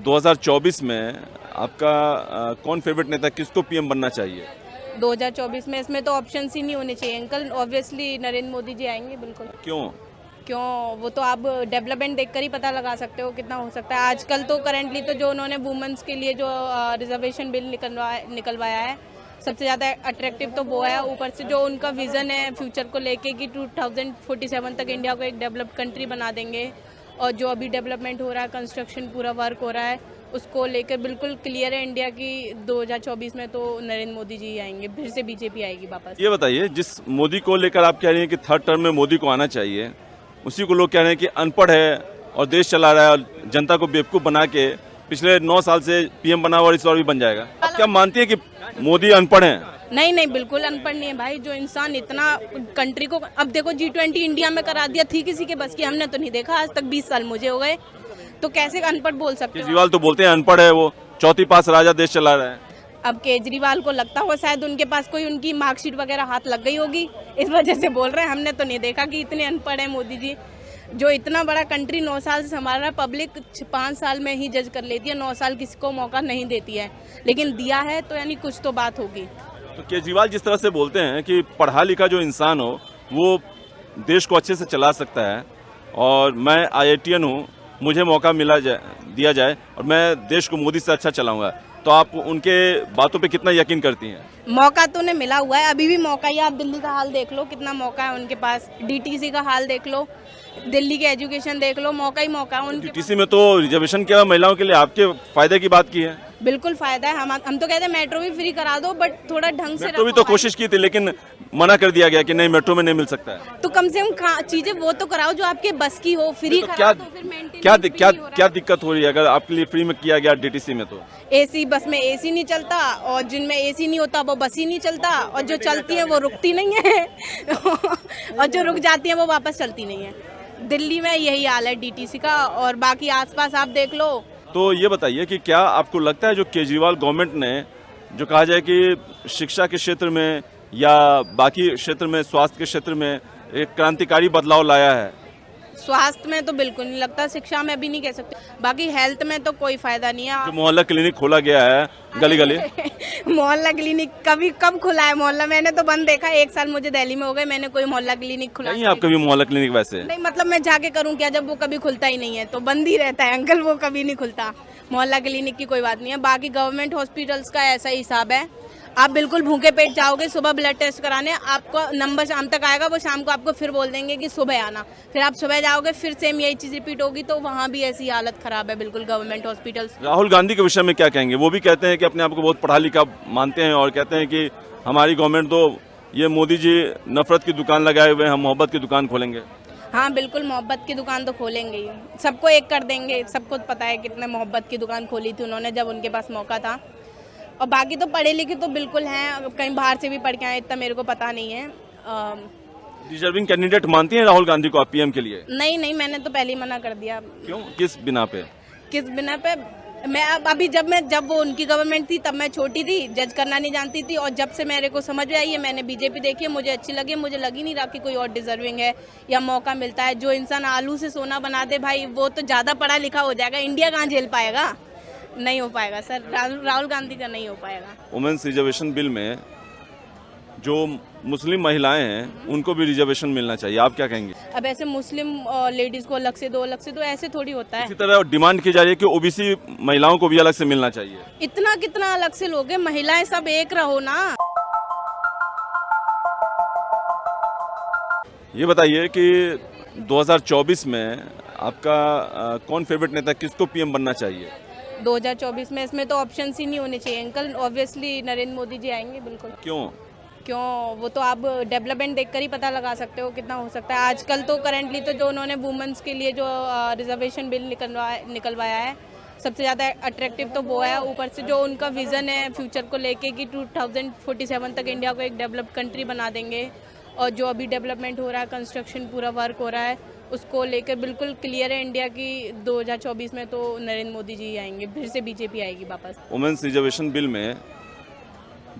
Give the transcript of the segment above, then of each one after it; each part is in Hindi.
2024 में आपका कौन फेवरेट नेता, किसको पीएम बनना चाहिए? 2024 में इसमें तो ऑप्शंस ही नहीं होने चाहिए अंकल। ऑब्वियसली नरेंद्र मोदी जी आएंगे बिल्कुल। क्यों? क्यों? वो तो आप डेवलपमेंट देखकर ही पता लगा सकते हो कितना हो सकता है। आजकल तो करंटली तो जो उन्होंने वुमेन्स के लिए जो रिजर्वेशन बिल निकलवाया है, सबसे ज़्यादा अट्रैक्टिव तो वो है। ऊपर से जो उनका विज़न है फ्यूचर को लेके कि 2047 तक इंडिया को एक डेवलप्ड कंट्री बना देंगे, और जो अभी डेवलपमेंट हो रहा है, कंस्ट्रक्शन पूरा वर्क हो रहा है, उसको लेकर बिल्कुल क्लियर है इंडिया की 2024 में तो नरेंद्र मोदी जी आएंगे, फिर से बीजेपी आएगी वापस। ये बताइए, जिस मोदी को लेकर आप कह रही हैं कि थर्ड टर्म में मोदी को आना चाहिए, उसी को लोग कह रहे हैं कि अनपढ़ है और देश चला रहा है और जनता को बेवकूफ़ बना के पिछले 9 साल से पीएम बना हुआ और इस बार भी बन जाएगा। आप क्या मानती है कि मोदी अनपढ़ हैं? नहीं नहीं, बिल्कुल अनपढ़ नहीं है भाई। जो इंसान इतना कंट्री को, अब देखो G20 इंडिया में करा दिया, थी किसी के बस की? हमने तो नहीं देखा आज तक, 20 साल मुझे हो गए, तो कैसे अनपढ़ बोल सकते हो? केजरीवाल तो बोलते हैं अनपढ़ है, वो चौथी पास राजा देश चला रहा है। अब केजरीवाल को लगता हुआ शायद उनके पास कोई उनकी मार्कशीट वगैरह हाथ लग गई होगी, इस वजह से बोल रहे हैं। हमने तो नहीं देखा कि इतने अनपढ़ है मोदी जी। जो इतना बड़ा कंट्री 9 साल से संभाल रहा है, पब्लिक 5 साल में ही जज कर लेती है, 9 साल किसी को मौका नहीं देती है, लेकिन दिया है तो यानी कुछ तो बात होगी। तो केजरीवाल जिस तरह से बोलते हैं कि पढ़ा लिखा जो इंसान हो वो देश को अच्छे से चला सकता है, और मैं IITian हूँ, मुझे मौका दिया जाए और मैं देश को मोदी से अच्छा चलाऊंगा, तो आप उनके बातों पे कितना यकीन करती हैं? मौका तो उन्हें मिला हुआ है, अभी भी मौका ही। आप दिल्ली का हाल देख लो, कितना मौका है उनके पास। DTC का हाल देख लो, दिल्ली के एजुकेशन देख लो, मौका ही मौका है उनके DTC में तो रिजर्वेशन किया महिलाओं के लिए, आपके फायदे की बात की है। बिल्कुल फायदा है। हम तो कहते हैं मेट्रो भी फ्री करा दो, बट थोड़ा ढंग से मेट्रो भी रखो तो भाई। कोशिश की थी, लेकिन मना कर दिया गया कि नहीं, मेट्रो में नहीं मिल सकता है। तो कम से कम चीजें वो तो कराओ जो आपके बस की हो। फ्री तो करा तो फिर क्या मेंटेनेंस क्या फ्री हो रहा क्या दिक्कत हो रही है अगर आपके लिए फ्री में किया गया DTC में? तो AC बस में AC नहीं चलता, और जिनमें AC नहीं होता वो बस ही नहीं चलता, और जो चलती है वो रुकती नहीं है और जो रुक जाती है वो वापस चलती नहीं है। दिल्ली में यही हाल है DTC का, और बाकी आसपास आप देख लो। तो ये बताइए कि क्या आपको लगता है जो केजरीवाल गवर्नमेंट ने जो कहा जाए कि शिक्षा के क्षेत्र में या बाकी क्षेत्र में, स्वास्थ्य के क्षेत्र में एक क्रांतिकारी बदलाव लाया है? स्वास्थ्य में तो बिल्कुल नहीं लगता, शिक्षा में भी नहीं कह सकते, बाकी हेल्थ में तो कोई फायदा नहीं है। जो मोहल्ला क्लिनिक खोला गया है गली गली, मोहल्ला क्लिनिक कब खुला है मोहल्ला? मैंने तो बंद देखा। 1 साल मुझे दिल्ली में हो गए, मैंने कोई मोहल्ला क्लिनिक खुला नहीं आप कभी मोहल्ला क्लिनिक? वैसे नहीं, मतलब मैं जाके करूं क्या जब वो कभी खुलता ही नहीं है? तो बंद ही रहता है अंकल, वो कभी नहीं खुलता। मोहल्ला क्लिनिक की कोई बात नहीं है। बाकी गवर्नमेंट हॉस्पिटल्स का ऐसा ही हिसाब है, आप बिल्कुल भूखे पेट जाओगे सुबह ब्लड टेस्ट कराने, आपको नंबर शाम तक आएगा, वो शाम को आपको फिर बोल देंगे कि सुबह आना। फिर आप सुबह जाओगे, फिर सेम यही चीज़ रिपीट होगी, तो वहाँ भी ऐसी हालत खराब है बिल्कुल गवर्नमेंट हॉस्पिटल्स। राहुल गांधी के विषय में क्या कहेंगे? वो भी कहते हैं कि अपने आप को बहुत पढ़ा लिखा मानते हैं और कहते हैं कि हमारी गवर्नमेंट तो, ये मोदी जी नफरत की दुकान लगाए हुए हैं, हम मोहब्बत की दुकान खोलेंगे। हाँ बिल्कुल, मोहब्बत की दुकान तो खोलेंगे ही, सबको एक कर देंगे। सबको पता है कितने मोहब्बत की दुकान खोली थी उन्होंने जब उनके पास मौका था। और बाकी तो पढ़े लिखे तो बिल्कुल हैं, कहीं बाहर से भी पढ़ के आए, इतना मेरे को पता नहीं है। डिजर्विंग कैंडिडेट मानती हैं राहुल गांधी को आप पीएम के लिए? नहीं नहीं, मैंने तो पहले ही मना कर दिया। क्यों, किस बिना पे? किस बिना पे? मैं अभी जब वो उनकी गवर्नमेंट थी तब मैं छोटी थी, जज करना नहीं जानती थी, और जब से मेरे को समझ में आई है, मैंने बीजेपी देखी है, मुझे अच्छी लगी। मुझे लगी नहीं रहा कि कोई और डिजर्विंग है या मौका मिलता है। जो इंसान आलू से सोना बना दे भाई, वो तो ज़्यादा पढ़ा लिखा हो जाएगा, इंडिया कहाँ झेल पाएगा? नहीं हो पाएगा सर, राहुल गांधी का नहीं हो पाएगा। वुमेन्स रिजर्वेशन बिल में जो मुस्लिम महिलाएं हैं उनको भी रिजर्वेशन मिलना चाहिए, आप क्या कहेंगे? अब ऐसे मुस्लिम लेडीज को अलग से दो, अलग से दो, ऐसे थोड़ी होता है। इसी तरह डिमांड की जा रही है कि OBC महिलाओं को भी अलग से मिलना चाहिए। इतना कितना अलग से लोगे? महिलाएं सब एक रहो ना। ये बताइए कि 2024 में आपका कौन फेवरेट नेता, किसको पीएम बनना चाहिए? 2024 में इसमें तो ऑप्शंस ही नहीं होने चाहिए अंकल। ऑब्वियसली नरेंद्र मोदी जी आएंगे बिल्कुल। क्यों? क्यों? वो तो आप डेवलपमेंट देखकर ही पता लगा सकते हो कितना हो सकता है। आजकल तो करंटली तो जो उन्होंने वुमेन्स के लिए जो रिजर्वेशन बिल निकलवाया है, सबसे ज़्यादा अट्रैक्टिव तो वो है। ऊपर से जो उनका विज़न है फ्यूचर को लेके कि 2047 तक इंडिया को एक डेवलप्ड कंट्री बना देंगे, और जो अभी डेवलपमेंट हो रहा है, कंस्ट्रक्शन पूरा वर्क हो रहा है, उसको लेकर बिल्कुल क्लियर है इंडिया की 2024 में तो नरेंद्र मोदी जी आएंगे, फिर से बीजेपी आएगी वापस। वुमेन्स रिजर्वेशन बिल में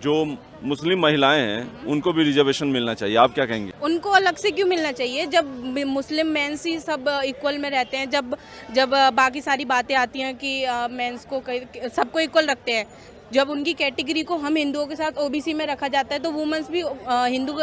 जो मुस्लिम महिलाएं हैं उनको भी रिजर्वेशन मिलना चाहिए, आप क्या कहेंगे? उनको अलग से क्यों मिलना चाहिए जब मुस्लिम मेंस ही सब इक्वल में रहते हैं। जब जब बाकी सारी बातें आती हैं कि मेंस को सबको इक्वल रखते हैं, जब उनकी कैटेगरी को हम हिंदुओं के साथ ओबीसी में रखा जाता है तो वुमेन्स भी हिंदू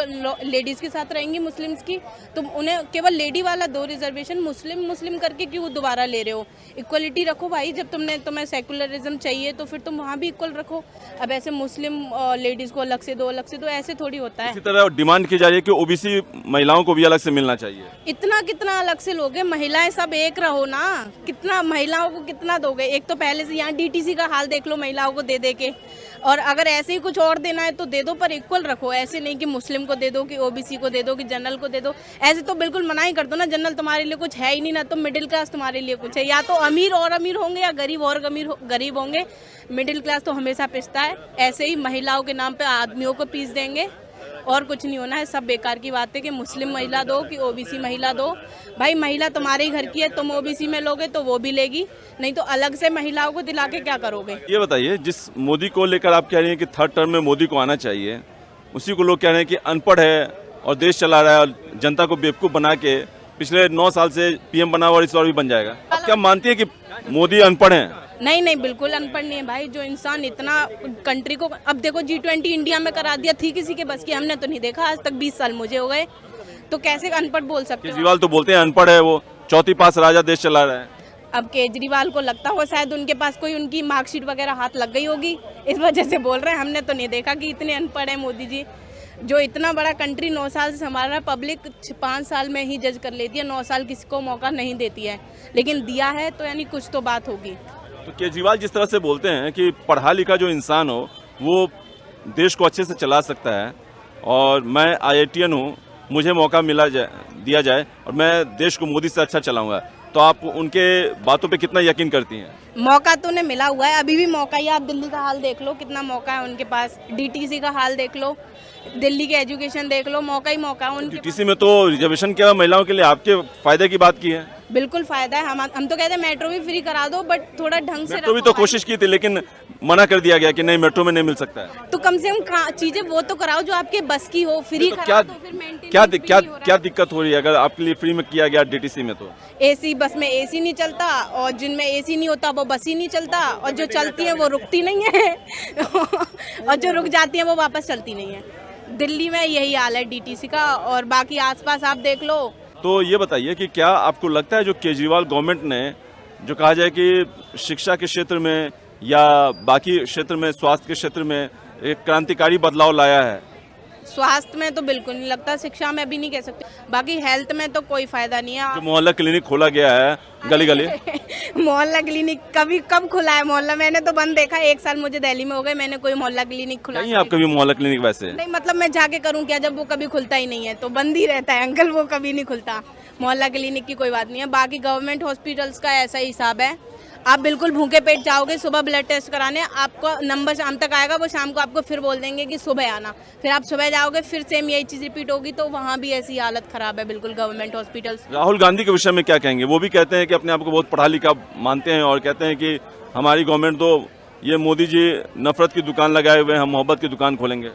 लेडीज़ के साथ रहेंगी मुस्लिम्स की। तो उन्हें केवल लेडी वाला दो रिजर्वेशन, मुस्लिम करके क्यों दोबारा ले रहे हो? इक्वलिटी रखो भाई। जब तुम्हें सेकुलरिज्म चाहिए तो फिर तुम वहाँ भी इक्वल रखो। अब ऐसे मुस्लिम लेडीज़ को अलग से दो ऐसे थोड़ी होता है। इसी तरह डिमांड की जा रही है कि ओबीसी महिलाओं को भी अलग से मिलना चाहिए। इतना कितना अलग से लोगे? महिलाएं सब एक रहो ना। कितना महिलाओं को कितना दोगे? एक तो पहले से यहाँ डीटीसी का हाल देख लो महिलाओं को दे दे के। और अगर ऐसे ही कुछ और देना है तो दे दो, पर इक्वल रखो। ऐसे नहीं कि मुस्लिम को दे दो, कि ओबीसी को दे दो, कि जनरल को दे दो। ऐसे तो बिल्कुल मना ही कर दो ना। जनरल तुम्हारे लिए कुछ है ही नहीं, ना तो मिडिल क्लास तुम्हारे लिए कुछ है। या तो अमीर और अमीर होंगे या गरीब और गरीब होंगे। मिडिल क्लास तो हमेशा पिसता है। ऐसे ही महिलाओं के नाम पे आदमियों को पीस देंगे और कुछ नहीं होना है। सब बेकार की बात है कि मुस्लिम महिला दो कि ओबीसी महिला दो। भाई महिला तुम्हारे ही घर की है, तुम ओबीसी में लोगे तो वो भी लेगी, नहीं तो अलग से महिलाओं को दिला के क्या करोगे? ये बताइए, जिस मोदी को लेकर आप कह रही हैं कि थर्ड टर्म में मोदी को आना चाहिए, उसी को लोग कह रहे हैं कि अनपढ़ है और देश चला रहा है और जनता को बेवकूफ़ बना के पिछले 9 साल से पीएम बना और इस बार भी बन जाएगा। आप क्या मानती है कि मोदी अनपढ़ हैं? नहीं नहीं, बिल्कुल अनपढ़ नहीं है भाई। जो इंसान इतना कंट्री को, अब देखो G20 इंडिया में करा दिया, थी किसी के बस की? हमने तो नहीं देखा आज तक। 20 साल मुझे हो गए, तो कैसे अनपढ़ बोल सकते हो? केजरीवाल तो बोलते हैं अनपढ़ है, वो चौथी पास राजा देश चला रहा है। अब केजरीवाल को लगता हो शायद उनके पास कोई उनकी मार्कशीट वगैरह हाथ लग गई होगी, इस वजह से बोल रहे हैं। हमने तो नहीं देखा कि इतने अनपढ़ है मोदी जी। जो इतना बड़ा कंट्री 9 साल से संभाल रहा है, पब्लिक 5 साल में ही जज कर लेती है। 9 साल किसी को मौका नहीं देती है, लेकिन दिया है तो यानी कुछ तो बात होगी। तो केजरीवाल जिस तरह से बोलते हैं कि पढ़ा लिखा जो इंसान हो वो देश को अच्छे से चला सकता है, और मैं IITian हूँ, मुझे मौका दिया जाए और मैं देश को मोदी से अच्छा चलाऊंगा, तो आप उनके बातों पे कितना यकीन करती हैं? मौका तो उन्हें मिला हुआ है, अभी भी मौका ही। आप दिल्ली का हाल देख लो, कितना मौका है उनके पास। डीटीसी का हाल देख लो, दिल्ली के एजुकेशन देख लो, मौका ही मौका है उनके। डीटीसी में तो रिजर्वेशन किया महिलाओं के लिए, आपके फायदे की बात की है। बिल्कुल फायदा है। हम तो कहते हैं मेट्रो भी फ्री करा दो, बट थोड़ा ढंग से मेट्रो भी तो कोशिश की थी, लेकिन मना कर दिया गया कि नहीं, मेट्रो में नहीं मिल सकता है। तो कम से कम चीजें वो तो कराओ जो आपके बस की हो। फ्री तो करा दो, फिर मेंटेनेंस क्या फ्री क्या हो रहा क्या है। दिक्कत हो रही है अगर आपके लिए फ्री में किया गया डीटीसी में? तो एसी बस में एसी नहीं चलता, और जिनमें एसी नहीं होता वो बस ही नहीं चलता, और जो चलती है वो रुकती नहीं है और जो रुक जाती है वो वापस चलती नहीं है। दिल्ली में यही हाल है डीटीसी का, और बाकी आसपास आप देख लो। तो ये बताइए कि क्या आपको लगता है जो केजरीवाल गवर्नमेंट ने जो कहा जाए कि शिक्षा के क्षेत्र में या बाकी क्षेत्र में, स्वास्थ्य के क्षेत्र में एक क्रांतिकारी बदलाव लाया है? स्वास्थ्य में तो बिल्कुल नहीं लगता, शिक्षा में भी नहीं कह सकते, बाकी हेल्थ में तो कोई फायदा नहीं है। जो मोहल्ला क्लिनिक खोला गया है गली गली मोहल्ला क्लिनिक कब खुला है मोहल्ला? मैंने तो बंद देखा। 1 साल मुझे दिल्ली में हो गए, मैंने कोई मोहल्ला क्लिनिक खुला नहीं। आप कभी मोहल्ला क्लिनिक वैसे नहीं, मतलब मैं जाके करूं क्या जब वो कभी खुलता ही नहीं है? तो बंद ही रहता है अंकल, वो कभी नहीं खुलता। मोहल्ला क्लिनिक की कोई बात नहीं है। बाकी गवर्नमेंट हॉस्पिटल्स का ऐसा ही हिसाब है, आप बिल्कुल भूखे पेट जाओगे सुबह ब्लड टेस्ट कराने, आपका नंबर शाम तक आएगा, वो शाम को आपको फिर बोल देंगे कि सुबह आना। फिर आप सुबह जाओगे, फिर सेम यही चीज़ रिपीट होगी। तो वहाँ भी ऐसी हालत ख़राब है बिल्कुल गवर्नमेंट हॉस्पिटल्स। राहुल गांधी के विषय में क्या कहेंगे? वो भी कहते हैं कि अपने आप को बहुत पढ़ा लिखा मानते हैं और कहते हैं कि हमारी गवर्नमेंट तो, ये मोदी जी नफरत की दुकान लगाए हुए हैं, हम मोहब्बत की दुकान खोलेंगे।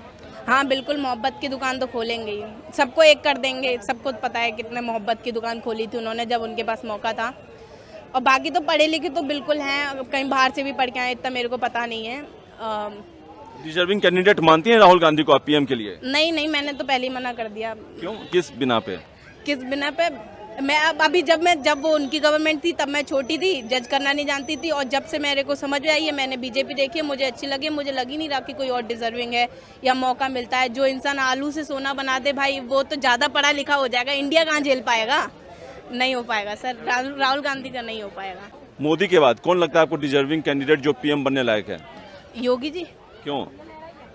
हाँ बिल्कुल, मोहब्बत की दुकान तो खोलेंगे ही, सबको एक कर देंगे। सबको पता है कितने मोहब्बत की दुकान खोली थी उन्होंने जब उनके पास मौका था। और बाकी तो पढ़े लिखे तो बिल्कुल हैं, कहीं बाहर से भी पढ़ के आए, इतना मेरे को पता नहीं है। डिजर्विंग कैंडिडेट मानती हैं राहुल गांधी को आप पीएम के लिए? नहीं नहीं, मैंने तो पहले ही मना कर दिया। क्यों, किस बिना पे? किस बिना पे? मैं अभी जब वो उनकी गवर्नमेंट थी तब मैं छोटी थी, जज करना नहीं जानती थी, और जब से मेरे को समझ में आई है, मैंने बीजेपी देखी है, मुझे अच्छी लगी। मुझे लगी नहीं रहा कि कोई और डिजर्विंग है या मौका मिलता है। जो इंसान आलू से सोना बना दे भाई, वो तो ज़्यादा पढ़ा लिखा हो जाएगा। इंडिया कहाँ झेल पाएगा? नहीं हो पाएगा सर, राहुल गांधी का नहीं हो पाएगा। मोदी के बाद कौन लगता है आपको डिजर्विंग कैंडिडेट जो पीएम बनने लायक है? योगी जी। क्यों?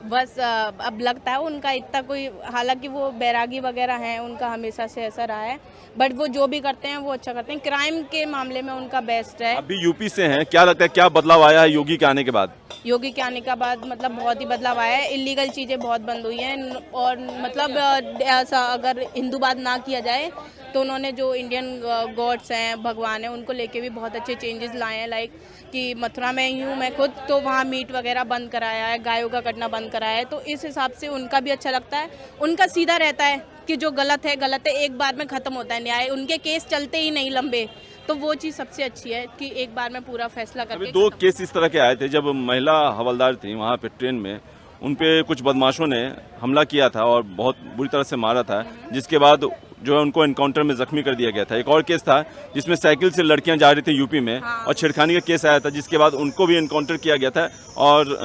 बस अब लगता है उनका इतना कोई, हालांकि वो बैरागी वगैरह हैं, उनका हमेशा से ऐसा रहा है, बट वो जो भी करते हैं वो अच्छा करते हैं। क्राइम के मामले में उनका बेस्ट है। अभी यूपी से हैं, क्या लगता है क्या बदलाव आया है योगी के आने के बाद? योगी के आने के बाद मतलब बहुत ही बदलाव आया है। इलीगल चीज़ें बहुत बंद हुई हैं और मतलब ऐसा अगर हिंदूवाद ना किया जाए तो उन्होंने जो इंडियन गॉड्स हैं, भगवान हैं, उनको लेके भी बहुत अच्छे चेंजेस लाए हैं। लाइक कि मथुरा में ही हूँ मैं खुद, तो वहाँ मीट वगैरह बंद कराया है, गायों का कटना बंद कराया है, तो इस हिसाब से उनका भी अच्छा लगता है। उनका सीधा रहता है कि जो गलत है एक बार में ख़त्म होता है न्याय, उनके केस चलते ही नहीं लंबे, तो वो चीज़ सबसे अच्छी है कि एक बार में पूरा फैसला करके। अभी 2 केस इस तरह के आए थे जब महिला हवलदार थी वहाँ पे ट्रेन में, उन पे कुछ बदमाशों ने हमला किया था और बहुत बुरी तरह से मारा था, जिसके बाद जो है उनको एनकाउंटर में जख्मी कर दिया गया था। एक और केस था जिसमें साइकिल से लड़कियां जा रही थी यूपी में और छेड़खानी का केस आया था, जिसके बाद उनको भी एनकाउंटर किया गया था। और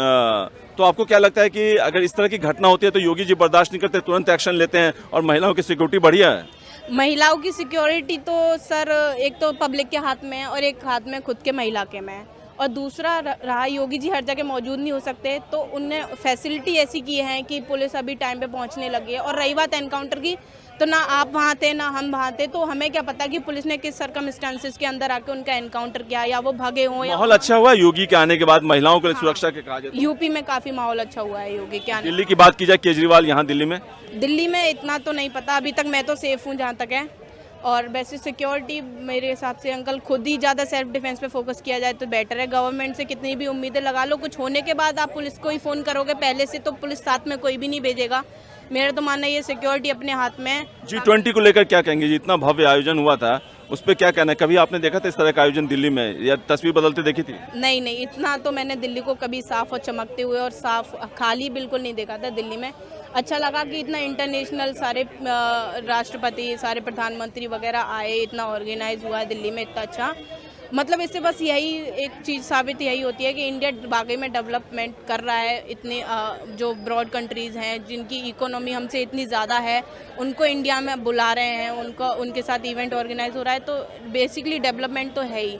तो आपको क्या लगता है कि अगर इस तरह की घटना होती है तो योगी जी बर्दाश्त नहीं करते, तुरंत एक्शन लेते हैं और महिलाओं की सिक्योरिटी बढ़िया है? महिलाओं की सिक्योरिटी तो सर एक तो पब्लिक के हाथ में है और एक हाथ में खुद के महिला के में है, और दूसरा रहा योगी जी हर जगह मौजूद नहीं हो सकते, तो उनने फैसिलिटी ऐसी की है कि पुलिस अभी टाइम पे पहुंचने लगी है। और रही बात एनकाउंटर की, तो ना आप वहाँ थे ना हम वहाँ थे, तो हमें क्या पता कि पुलिस ने किस सर्कमस्टेंसेस के अंदर आके उनका एनकाउंटर किया, या वो भागे हों। माहौल अच्छा हुआ योगी के आने के बाद महिलाओं के लिए सुरक्षा के कहा जाए? यूपी में काफ़ी माहौल अच्छा हुआ है योगी के आने। दिल्ली की बात की जाए, केजरीवाल यहाँ दिल्ली में इतना तो नहीं पता, अभी तक मैं तो सेफ हूँ जहाँ तक है। और वैसे सिक्योरिटी मेरे हिसाब से अंकल खुद ही ज़्यादा सेल्फ डिफेंस पे फोकस किया जाए तो बेटर है। गवर्नमेंट से कितनी भी उम्मीदें लगा लो, कुछ होने के बाद आप पुलिस को ही फ़ोन करोगे, पहले से तो पुलिस साथ में कोई भी नहीं भेजेगा। मेरा तो मानना ये सिक्योरिटी अपने हाथ में है। G20 को लेकर क्या कहेंगे जी? इतना भव्य आयोजन हुआ था, उस पर क्या कहना है? कभी आपने देखा था इस तरह का आयोजन दिल्ली में, या तस्वीर बदलते देखी थी? नहीं, इतना तो मैंने दिल्ली को कभी साफ और चमकते हुए और साफ खाली बिल्कुल नहीं देखा था दिल्ली में। अच्छा लगा कि इतना इंटरनेशनल सारे राष्ट्रपति, सारे प्रधानमंत्री वगैरह आए, इतना ऑर्गेनाइज हुआ है दिल्ली में, इतना अच्छा। मतलब इससे बस यही एक चीज़ साबित यही होती है कि इंडिया वाकई में डेवलपमेंट कर रहा है। इतने जो ब्रॉड कंट्रीज़ हैं जिनकी इकोनॉमी हमसे इतनी ज़्यादा है, उनको इंडिया में बुला रहे हैं, उनका उनके साथ इवेंट ऑर्गेनाइज हो रहा है, तो बेसिकली डेवलपमेंट तो है ही।